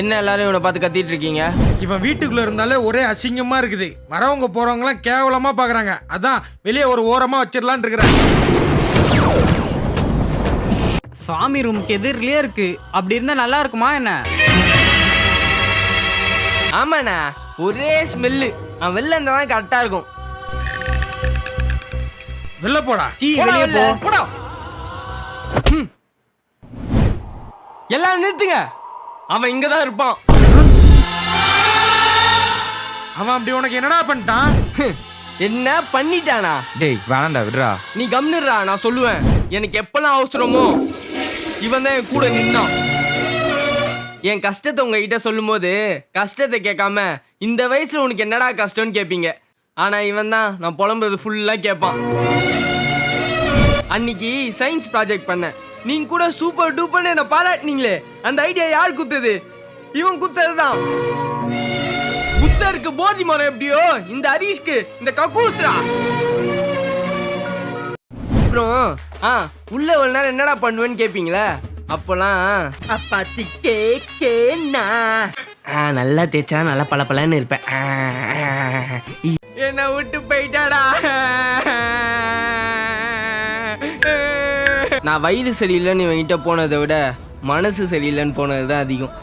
என்ன எல்லாரும் இவனை பார்த்து கத்திட்டு இருக்கீங்க? இவன் வீட்டுக்குள்ள இருந்தாலே ஒரே அசிங்கமா இருக்குது. வரவங்க போறவங்க எல்லாம் கேவலமா பாக்குறாங்க. அதான் வெளியே ஒரு ஓரமா வச்சிடலான் இருக்கிறாங்க. சாமி ரூமுக்கு எதிரிலேயே இருக்கு. அப்படி இருந்தா நல்லா இருக்குமா என்ன? ஆமாண்ணா, ஒரே ஸ்மெல்லு. அவன் வெளில இருந்தாதான் கரெக்டா இருக்கும். வெளில போடா. வெளியே போ. போடா. எல்லாரும் நிறுத்துங்க. அவன் இங்கதான் இருப்பான். அவன் அப்படி உனக்கு என்னடா பண்ணிட்டான்? என்ன பண்ணிட்டானா? டேய் வேணாண்டா விடுறா. நீ கம்னுறா, நான் சொல்லுவேன். எனக்கு எப்பெல்லாம் அவசரமோ இவன் தான் என் கூட நின்னான். என் கஷ்டத்தை உங்ககிட்ட சொல்லும் போது கஷ்டத்தை கேட்காம இந்த வயசுல உனக்கு என்னடா கஷ்டம்னு கேட்பீங்க. ஆனா இவன் தான் நான் புலம்புறது ஃபுல்லா கேட்பான். அன்னைக்கு சயின்ஸ் ப்ராஜெக்ட் பண்ணேன். நீங்க கூட சூப்பர் டூப்பர்னு என்ன பாராட்டினீங்களே, அந்த ஐடியா யார் குத்துது? இவன் குத்ததுதான். புத்தருக்கு போதி மரம் எப்படியோ இந்த ஹரீஷ்க்கு இந்த கக்கூஸ்ரா. அப்புறம் உள்ள ஒரு நேரம் என்னடா பண்ணுவேன்னு கேப்பீங்களே, அப்போலாம் அப்பாத்தி கேக்கேனா நல்லா தேய்ச்சா நல்லா பளபளன்னு இருப்பேன். என்ன விட்டு போயிட்டாடா. நான் வயிறு சரியில்லைன்னு இவன்கிட்ட போனதை விட மனசு சரியில்லைன்னு போனது தான் அதிகம்.